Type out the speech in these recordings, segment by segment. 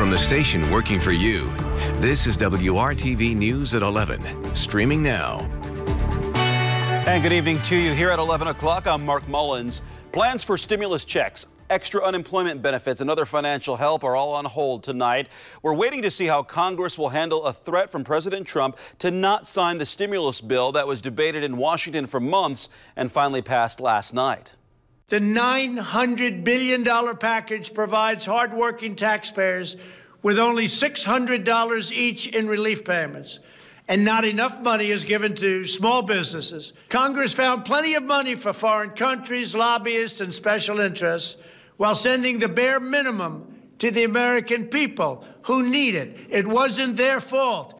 From the station working for you, this is WRTV News at 11, streaming now. And good evening to you. Here at 11 o'clock, I'm Mark Mullins. Plans for stimulus checks, extra unemployment benefits, and other financial help are all on hold tonight. We're waiting to see how Congress will handle a threat from President Trump to not sign the stimulus bill that was debated in Washington for months and finally passed last night. The $900 billion package provides hardworking taxpayers with only $600 each in relief payments, and not enough money is given to small businesses. Congress found plenty of money for foreign countries, lobbyists, and special interests, while sending the bare minimum to the American people who need it. It wasn't their fault.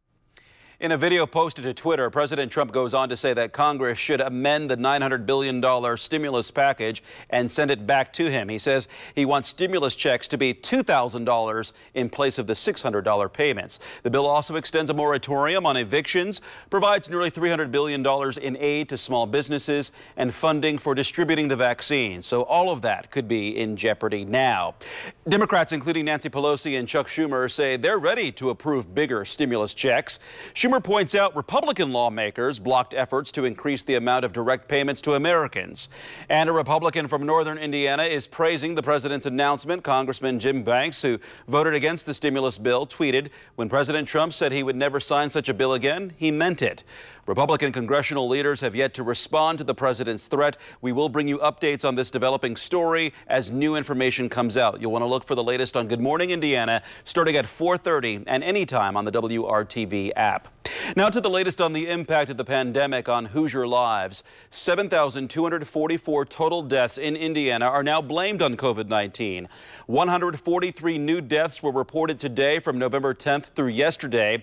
In a video posted to Twitter, President Trump goes on to say that Congress should amend the $900 billion stimulus package and send it back to him. He says he wants stimulus checks to be $2,000 in place of the $600 payments. The bill also extends a moratorium on evictions, provides nearly $300 billion in aid to small businesses, and funding for distributing the vaccine. So all of that could be in jeopardy now. Democrats, including Nancy Pelosi and Chuck Schumer, say they're ready to approve bigger stimulus checks. Schumer points out Republican lawmakers blocked efforts to increase the amount of direct payments to Americans. And a Republican from northern Indiana is praising the president's announcement. Congressman Jim Banks, who voted against the stimulus bill, tweeted, "When President Trump said he would never sign such a bill again, he meant it." Republican congressional leaders have yet to respond to the president's threat. We will bring you updates on this developing story as new information comes out. You'll want to look for the latest on Good Morning Indiana, starting at 4:30 and anytime on the WRTV app. Now to the latest on the impact of the pandemic on Hoosier lives. 7,244 total deaths in Indiana are now blamed on COVID-19. 143 new deaths were reported today from November 10th through yesterday.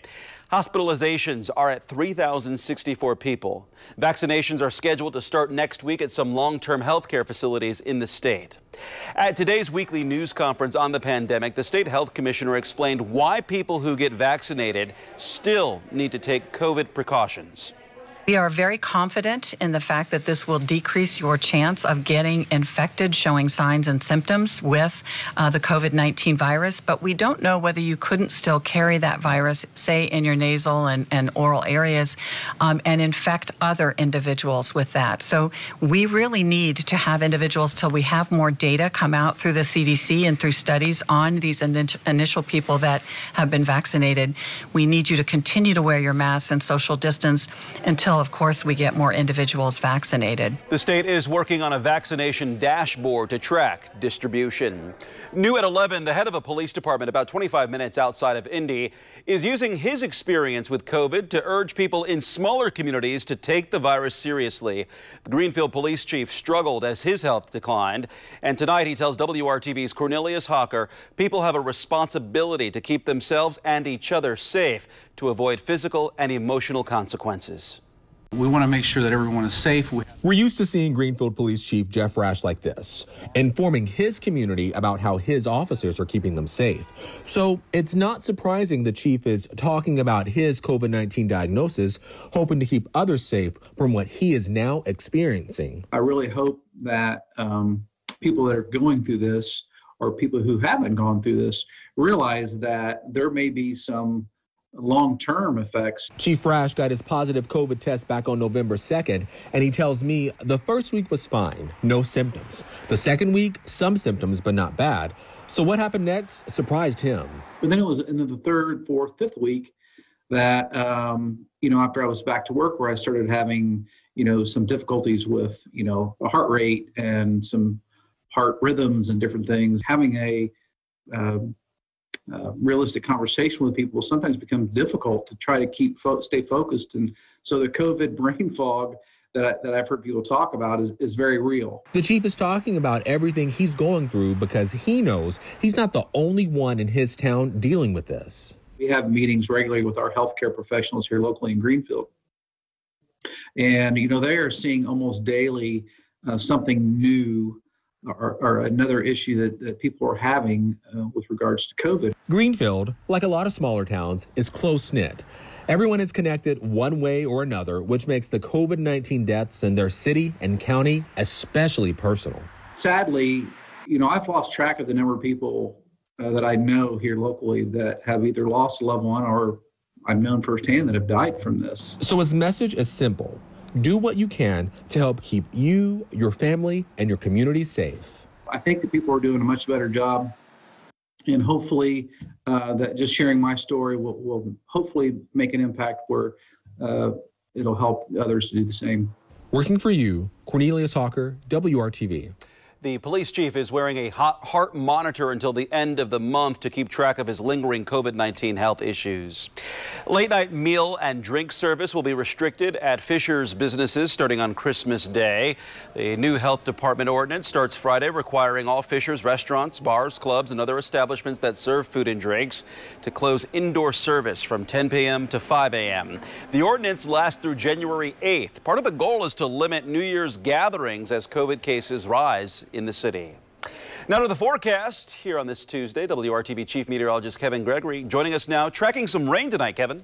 Hospitalizations are at 3,064 people. Vaccinations are scheduled to start next week at some long-term health care facilities in the state. At today's weekly news conference on the pandemic, the state health commissioner explained why people who get vaccinated still need to take COVID precautions. We are very confident in the fact that this will decrease your chance of getting infected, showing signs and symptoms with the COVID-19 virus, but we don't know whether you couldn't still carry that virus, say, in your nasal and oral areas, and infect other individuals with that. So we really need to have individuals, till we have more data come out through the CDC and through studies on these initial people that have been vaccinated. We need you to continue to wear your mask and social distance until, of course, we get more individuals vaccinated. The state is working on a vaccination dashboard to track distribution. New at 11, the head of a police department about 25 minutes outside of Indy is using his experience with COVID to urge people in smaller communities to take the virus seriously. The Greenfield police chief struggled as his health declined, and tonight he tells WRTV's Cornelius Hawker people have a responsibility to keep themselves and each other safe to avoid physical and emotional consequences. We want to make sure that everyone is safe. We're used to seeing Greenfield Police Chief Jeff Rash like this, informing his community about how his officers are keeping them safe. So it's not surprising the chief is talking about his COVID-19 diagnosis, hoping to keep others safe from what he is now experiencing. I really hope that people that are going through this, or people who haven't gone through this, realize that there may be some long-term effects. Chief Rash got his positive COVID test back on November 2nd, and he tells me the first week was fine, no symptoms. The second week, some symptoms, but not bad. So what happened next surprised him. But then it was in the third, fourth, fifth week that, after I was back to work, where I started having, some difficulties with, a heart rate and some heart rhythms and different things. Having a realistic conversation with people sometimes becomes difficult to try to stay focused. And so the COVID brain fog that I've heard people talk about is very real. The chief is talking about everything he's going through because he knows he's not the only one in his town dealing with this. We have meetings regularly with our healthcare professionals here locally in Greenfield. And, they are seeing almost daily something new or another issue that people are having with regards to COVID. Greenfield, like a lot of smaller towns, is close-knit. Everyone is connected one way or another, which makes the COVID-19 deaths in their city and county especially personal. Sadly, I've lost track of the number of people that I know here locally that have either lost a loved one or I've known firsthand that have died from this. So his message is simple. Do what you can to help keep you, your family, and your community safe. I think that people are doing a much better job, and hopefully that just sharing my story will hopefully make an impact where it'll help others to do the same. Working for you, Cornelius Hawker, WRTV. The police chief is wearing a heart monitor until the end of the month to keep track of his lingering COVID-19 health issues. Late night meal and drink service will be restricted at Fisher's businesses starting on Christmas Day. The new health department ordinance starts Friday, requiring all Fisher's restaurants, bars, clubs, and other establishments that serve food and drinks to close indoor service from 10 p.m. to 5 a.m. The ordinance lasts through January 8th. Part of the goal is to limit New Year's gatherings as COVID cases rise in the city. Now to the forecast here on this Tuesday. WRTV Chief Meteorologist Kevin Gregory joining us now, tracking some rain tonight. Kevin.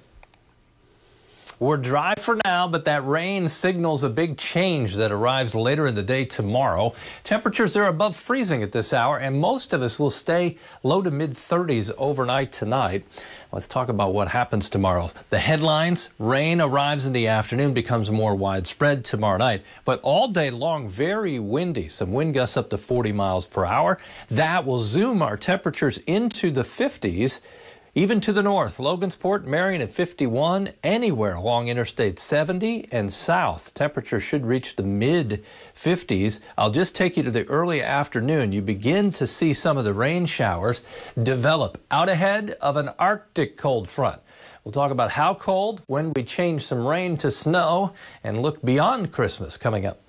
We're dry for now, but that rain signals a big change that arrives later in the day tomorrow. Temperatures are above freezing at this hour, and most of us will stay low to mid-30s overnight tonight. Let's talk about what happens tomorrow. The headlines: rain arrives in the afternoon, becomes more widespread tomorrow night, but all day long very windy. Some wind gusts up to 40 miles per hour. That will zoom our temperatures into the 50s. Even to the north, Logansport, Marion at 51, anywhere along Interstate 70 and south. Temperatures should reach the mid-50s. I'll just take you to the early afternoon. You begin to see some of the rain showers develop out ahead of an Arctic cold front. We'll talk about how cold, when we change some rain to snow, and look beyond Christmas coming up.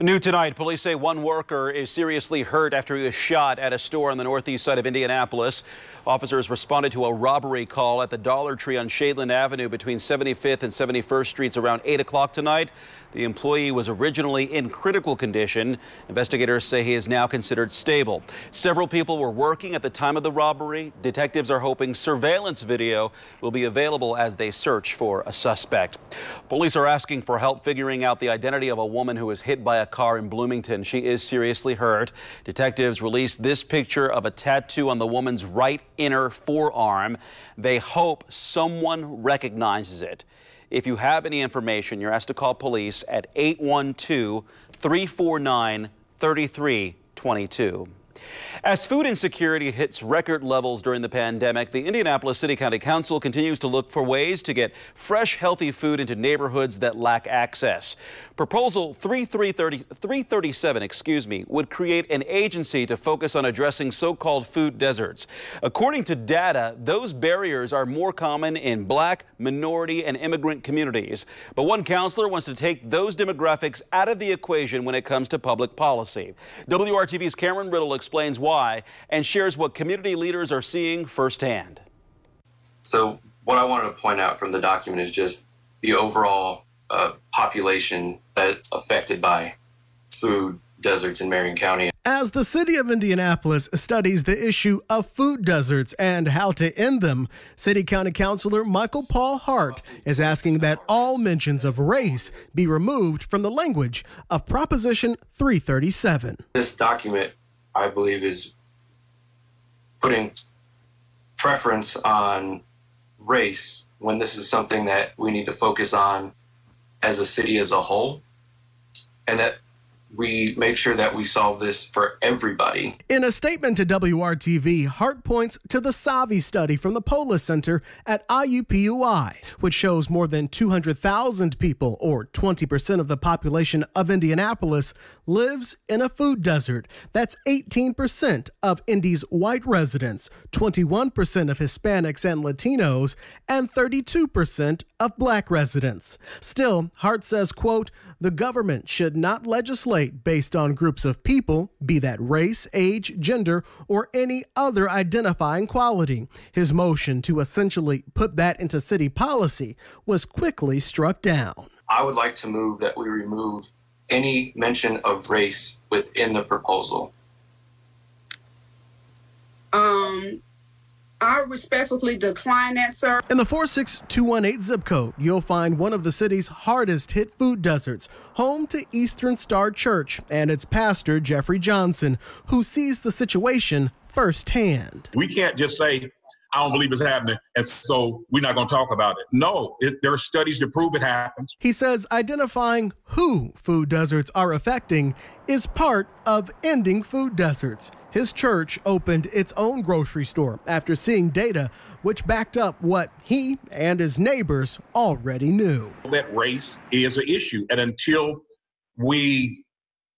New tonight, police say one worker is seriously hurt after he was shot at a store on the northeast side of Indianapolis. Officers responded to a robbery call at the Dollar Tree on Shadeland Avenue between 75th and 71st Streets around 8 o'clock tonight. The employee was originally in critical condition. Investigators say he is now considered stable. Several people were working at the time of the robbery. Detectives are hoping surveillance video will be available as they search for a suspect. Police are asking for help figuring out the identity of a woman who was hit by a car in Bloomington. She is seriously hurt. Detectives released this picture of a tattoo on the woman's right inner forearm. They hope someone recognizes it. If you have any information, you're asked to call police at 812-349-3322. As food insecurity hits record levels during the pandemic, the Indianapolis City County Council continues to look for ways to get fresh, healthy food into neighborhoods that lack access. Proposal 337, would create an agency to focus on addressing so-called food deserts. According to data, those barriers are more common in Black, minority, and immigrant communities. But one counselor wants to take those demographics out of the equation when it comes to public policy. WRTV's Cameron Riddle explains why and shares what community leaders are seeing firsthand. So what I wanted to point out from the document is just the overall population that's affected by food deserts in Marion County. As the city of Indianapolis studies the issue of food deserts and how to end them, City County Councilor Michael Paul Hart is asking that all mentions of race be removed from the language of Proposition 337. This document, I believe, is putting preference on race when this is something that we need to focus on as a city as a whole, and that we make sure that we solve this for everybody. In a statement to WRTV, Hart points to the Savi study from the Polis Center at IUPUI, which shows more than 200,000 people, or 20% of the population of Indianapolis, lives in a food desert. That's 18% of Indy's white residents, 21% of Hispanics and Latinos, and 32% of Black residents. Still, Hart says, quote, "The government should not legislate based on groups of people, be that race, age, gender, or any other identifying quality." His motion to essentially put that into city policy was quickly struck down. I would like to move that we remove any mention of race within the proposal. I respectfully decline that, sir. In the 46218 zip code, you'll find one of the city's hardest hit food deserts, home to Eastern Star Church and its pastor, Jeffrey Johnson, who sees the situation firsthand. We can't just say, I don't believe it's happening, and so we're not going to talk about it. No, there are studies to prove it happens. He says identifying who food deserts are affecting is part of ending food deserts. His church opened its own grocery store after seeing data which backed up what he and his neighbors already knew. That race is an issue, and until we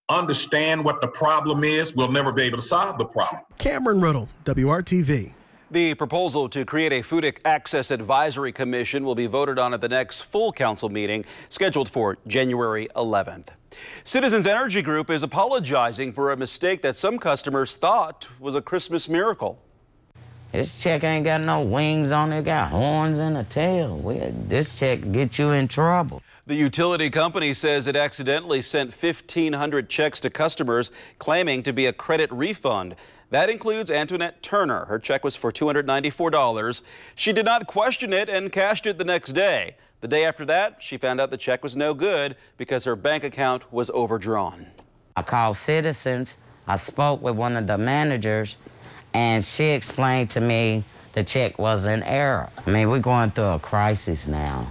understand what the problem is, we'll never be able to solve the problem. Cameron Riddle, WRTV. The proposal to create a Food Access Advisory Commission will be voted on at the next full council meeting scheduled for January 11th. Citizens Energy Group is apologizing for a mistake that some customers thought was a Christmas miracle. This check ain't got no wings on it, got horns and a tail. This check get you in trouble. The utility company says it accidentally sent 1,500 checks to customers claiming to be a credit refund. That includes Antoinette Turner. Her check was for $294. She did not question it and cashed it the next day. The day after that, she found out the check was no good because her bank account was overdrawn. I called Citizens. I spoke with one of the managers, and she explained to me the check was in error. I mean, we're going through a crisis now.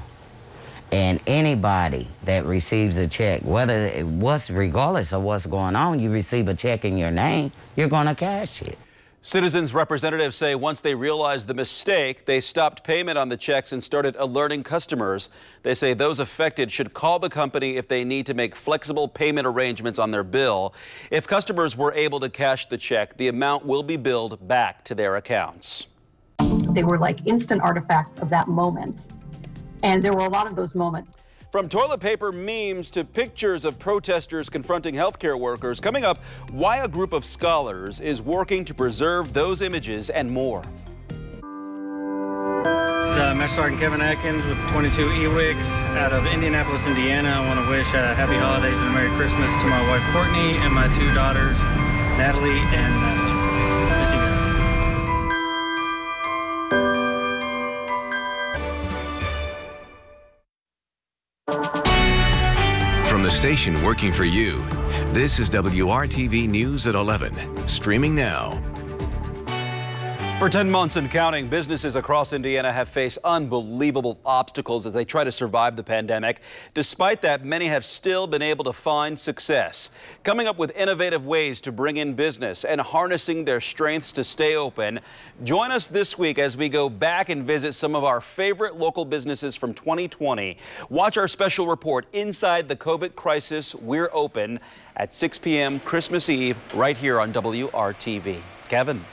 And anybody that receives a check, regardless of what's going on, you receive a check in your name, you're going to cash it. Citizens representatives say once they realized the mistake, they stopped payment on the checks and started alerting customers. They say those affected should call the company if they need to make flexible payment arrangements on their bill. If customers were able to cash the check, the amount will be billed back to their accounts. They were like instant artifacts of that moment. And there were a lot of those moments. From toilet paper memes to pictures of protesters confronting healthcare workers, coming up, why a group of scholars is working to preserve those images and more. Master Sergeant Kevin Atkins with 22 EWICs out of Indianapolis, Indiana. I want to wish happy holidays and a Merry Christmas to my wife Courtney and my two daughters, Natalie and Natalie. Miss you guys. From the station working for you, this is WRTV News at 11, streaming now. For 10 months and counting, businesses across Indiana have faced unbelievable obstacles as they try to survive the pandemic. Despite that, many have still been able to find success, coming up with innovative ways to bring in business and harnessing their strengths to stay open. Join us this week as we go back and visit some of our favorite local businesses from 2020. Watch our special report, Inside the COVID Crisis, We're Open, at 6 p.m. Christmas Eve, right here on WRTV. Kevin.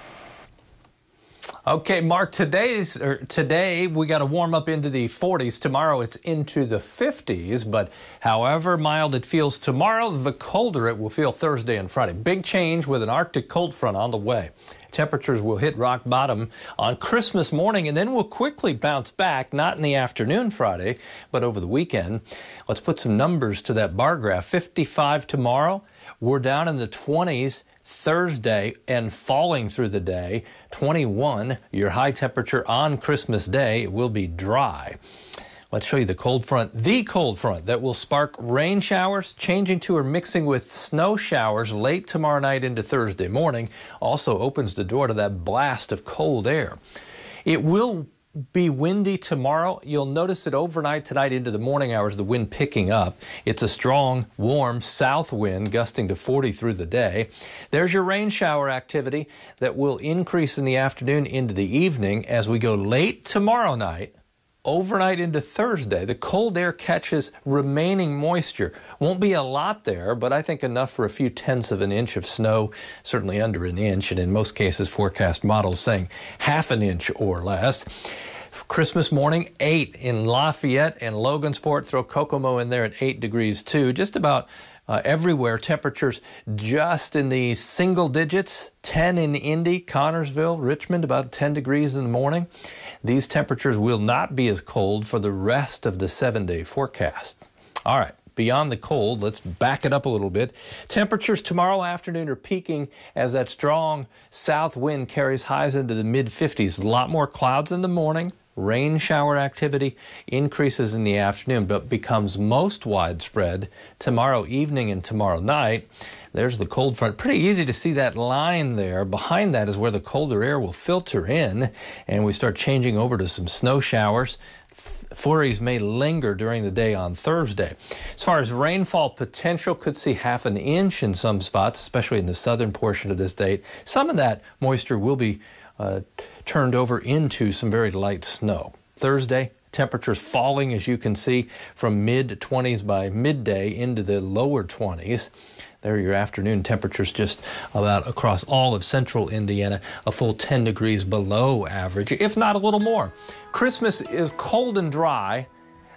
Okay, Mark, today we got to warm up into the 40s. Tomorrow it's into the 50s, but however mild it feels tomorrow, the colder it will feel Thursday and Friday. Big change with an Arctic cold front on the way. Temperatures will hit rock bottom on Christmas morning and then will quickly bounce back, not in the afternoon Friday, but over the weekend. Let's put some numbers to that bar graph. 55 tomorrow. We're down in the 20s Thursday and falling through the day. 21, your high temperature on Christmas Day. It will be dry. Let's show you the cold front that will spark rain showers, changing to or mixing with snow showers late tomorrow night into Thursday morning. Also opens the door to that blast of cold air. It will be windy tomorrow. You'll notice it overnight tonight into the morning hours, the wind picking up. It's a strong, warm south wind gusting to 40 through the day. There's your rain shower activity that will increase in the afternoon into the evening as we go late tomorrow night. Overnight into Thursday, the cold air catches remaining moisture. Won't be a lot there, but I think enough for a few tenths of an inch of snow, certainly under an inch, and in most cases forecast models saying half an inch or less. Christmas morning, 8 in Lafayette and Logansport. Throw Kokomo in there at 8 degrees too. Just about everywhere, temperatures just in the single digits. 10 in Indy, Connorsville, Richmond, about 10 degrees in the morning. These temperatures will not be as cold for the rest of the 7-day forecast. All right, beyond the cold, let's back it up a little bit. Temperatures tomorrow afternoon are peaking as that strong south wind carries highs into the mid-50s. A lot more clouds in the morning, Rain shower activity increases in the afternoon, but becomes most widespread tomorrow evening and tomorrow night. There's the cold front. Pretty easy to see that line there. Behind that is where the colder air will filter in, and we start changing over to some snow showers. Flurries may linger during the day on Thursday. As far as rainfall potential, could see ½ an inch in some spots, especially in the southern portion of the state. Some of that moisture will be turned over into some very light snow. Thursday, temperatures falling, as you can see, from mid-20s by midday into the lower 20s. There are your afternoon temperatures just about across all of central Indiana, a full 10 degrees below average, if not a little more. Christmas is cold and dry.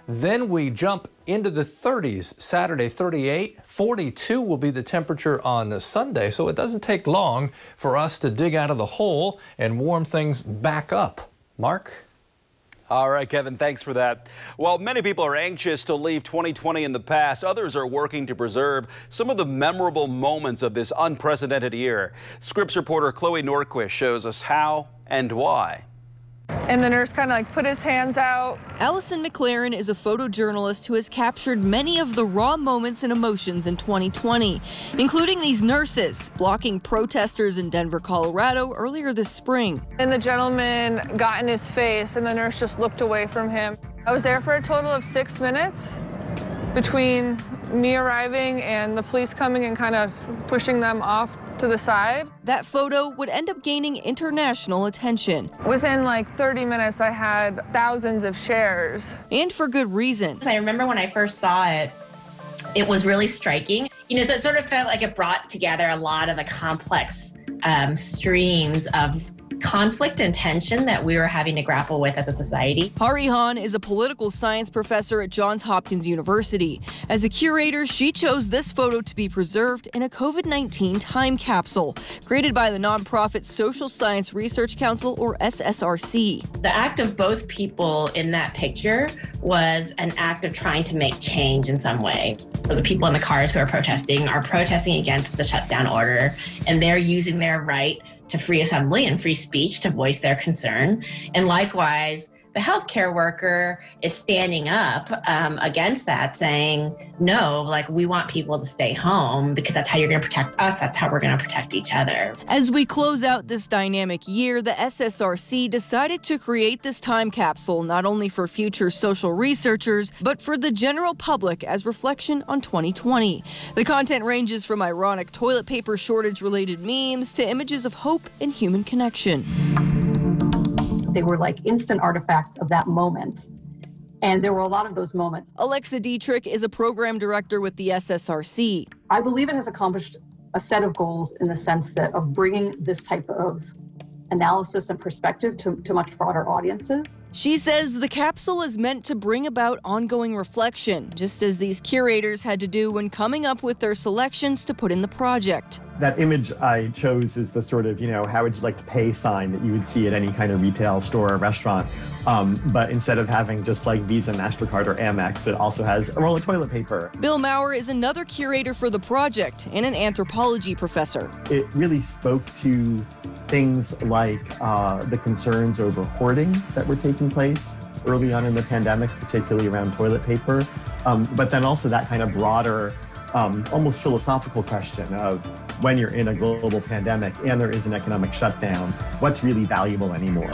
Then we jump into the 30s. Saturday, 38, 42 will be the temperature on Sunday, so it doesn't take long for us to dig out of the hole and warm things back up. Mark? All right, Kevin, thanks for that. While many people are anxious to leave 2020 in the past, others are working to preserve some of the memorable moments of this unprecedented year. Scripps reporter Chloe Nordquist shows us how and why. And the nurse kind of put his hands out. Allison McLaren is a photojournalist who has captured many of the raw moments and emotions in 2020, including these nurses blocking protesters in Denver, Colorado earlier this spring. And the gentleman got in his face and the nurse just looked away from him. I was there for a total of 6 minutes between me arriving and the police coming and kind of pushing them off to the side. That photo would end up gaining international attention. Within 30 minutes, I had thousands of shares. And for good reason. I remember when I first saw it, it was really striking. So it sort of felt like it brought together a lot of the complex streams of conflict and tension that we were having to grapple with as a society. Hari Hahn is a political science professor at Johns Hopkins University. As a curator, she chose this photo to be preserved in a COVID-19 time capsule created by the nonprofit Social Science Research Council, or SSRC. The act of both people in that picture was an act of trying to make change in some way. So the people in the cars who are protesting against the shutdown order, and they're using their right to free assembly and free speech to voice their concern. And likewise, the healthcare worker is standing up against that, saying, no, we want people to stay home because that's how you're going to protect us. That's how we're going to protect each other. As we close out this dynamic year, the SSRC decided to create this time capsule not only for future social researchers, but for the general public as reflection on 2020. The content ranges from ironic toilet paper shortage-related memes to images of hope and human connection. They were like instant artifacts of that moment. And there were a lot of those moments. Alexa Dietrich is a program director with the SSRC. I believe it has accomplished a set of goals in the sense that of bringing this type of analysis and perspective to much broader audiences. She says the capsule is meant to bring about ongoing reflection, just as these curators had to do when coming up with their selections to put in the project. That image I chose is the sort of, how would you like to pay sign that you would see at any kind of retail store or restaurant. But instead of having just Visa, MasterCard, or Amex, it also has a roll of toilet paper. Bill Maurer is another curator for the project and an anthropology professor. It really spoke to things like the concerns over hoarding that were taking place early on in the pandemic, particularly around toilet paper. But then also that kind of broader, almost philosophical question of when you're in a global pandemic and there is an economic shutdown, what's really valuable anymore?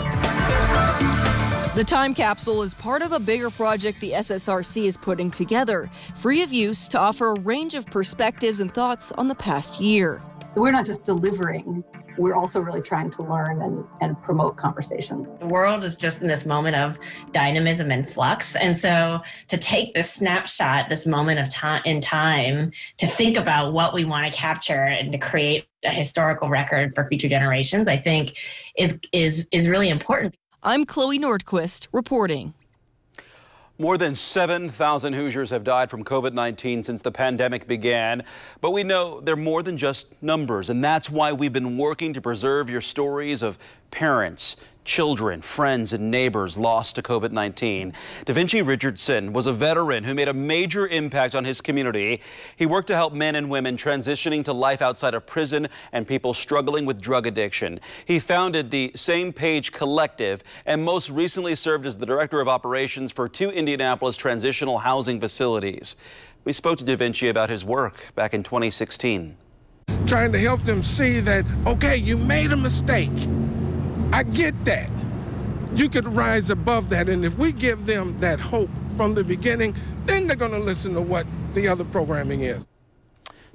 The time capsule is part of a bigger project the SSRC is putting together, free of use, to offer a range of perspectives and thoughts on the past year. We're not just delivering, we're also really trying to learn and promote conversations. The world is just in this moment of dynamism and flux. And so to take this snapshot, this moment of in time, to think about what we want to capture and to create a historical record for future generations, I think is really important. I'm Chloe Nordquist reporting. More than 7,000 Hoosiers have died from COVID-19 since the pandemic began, but we know they're more than just numbers, and that's why we've been working to preserve your stories of parents, children, friends, and neighbors lost to COVID-19. DaVinci Richardson was a veteran who made a major impact on his community. He worked to help men and women transitioning to life outside of prison and people struggling with drug addiction. He founded the Same Page Collective and most recently served as the director of operations for 2 Indianapolis transitional housing facilities. We spoke to DaVinci about his work back in 2016. Trying to help them see that, okay, you made a mistake. I get that. You could rise above that, and if we give them that hope from the beginning, then they're going to listen to what the other programming is.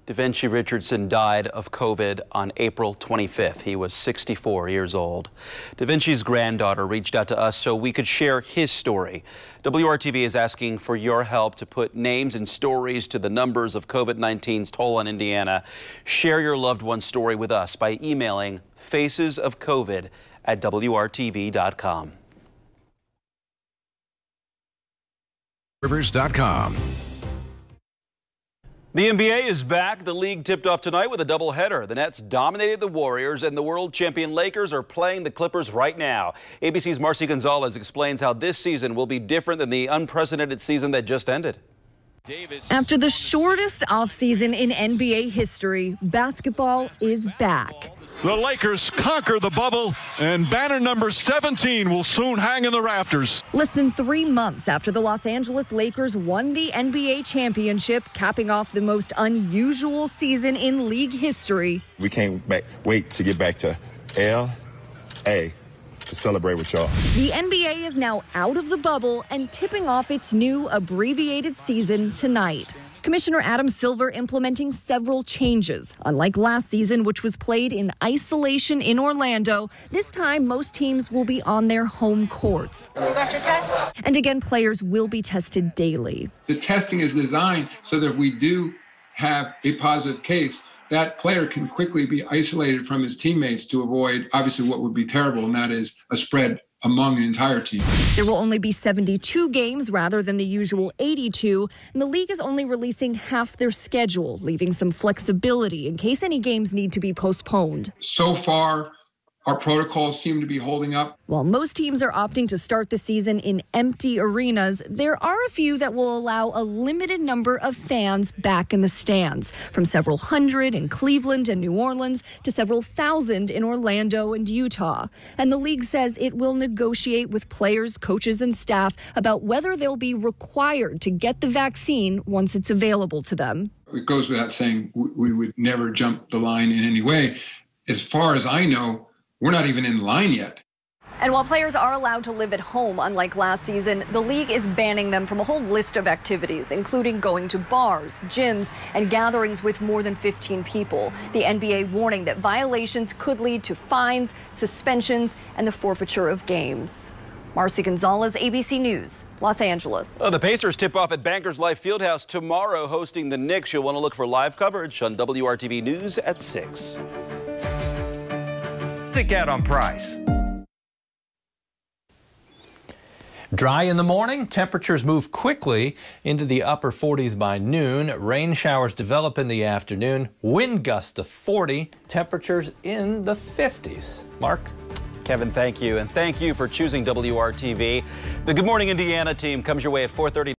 DaVinci Richardson died of COVID on April 25th. He was 64 years old. DaVinci's granddaughter reached out to us so we could share his story. WRTV is asking for your help to put names and stories to the numbers of COVID-19's toll on Indiana. Share your loved one's story with us by emailing facesofcovid@WRTV.com. Rivers.com. The NBA is back. The league tipped off tonight with a doubleheader. The Nets dominated the Warriors, and the world champion Lakers are playing the Clippers right now. ABC's Marcy Gonzalez explains how this season will be different than the unprecedented season that just ended. After the shortest offseason in NBA history, basketball is back. The Lakers conquer the bubble, and banner number 17 will soon hang in the rafters. Less than 3 months after the Los Angeles Lakers won the NBA championship, capping off the most unusual season in league history. We can't wait to get back to L.A. to celebrate with y'all. The NBA is now out of the bubble and tipping off its new abbreviated season tonight. Commissioner Adam Silver implementing several changes. Unlike last season, which was played in isolation in Orlando, this time most teams will be on their home courts. You got your test? And again, players will be tested daily. The testing is designed so that if we do have a positive case, that player can quickly be isolated from his teammates to avoid, obviously, what would be terrible, and that is a spread among an entire team. There will only be 72 games rather than the usual 82, and the league is only releasing half their schedule, leaving some flexibility in case any games need to be postponed. So far, our protocols seem to be holding up. While most teams are opting to start the season in empty arenas, there are a few that will allow a limited number of fans back in the stands, from several hundred in Cleveland and New Orleans to several thousand in Orlando and Utah. And the league says it will negotiate with players, coaches, and staff about whether they'll be required to get the vaccine once it's available to them. It goes without saying we would never jump the line in any way. As far as I know, we're not even in line yet. And while players are allowed to live at home, unlike last season, the league is banning them from a whole list of activities, including going to bars, gyms, and gatherings with more than 15 people. The NBA warning that violations could lead to fines, suspensions, and the forfeiture of games. Marcy Gonzalez, ABC News, Los Angeles. The Pacers tip off at Bankers Life Fieldhouse tomorrow, hosting the Knicks. You'll want to look for live coverage on WRTV News at 6. Stick out on price. Dry in the morning, temperatures move quickly into the upper 40s by noon. Rain showers develop in the afternoon. Wind gusts to 40. Temperatures in the 50s. Mark? Kevin, thank you. And thank you for choosing WRTV. The Good Morning Indiana team comes your way at 4:30.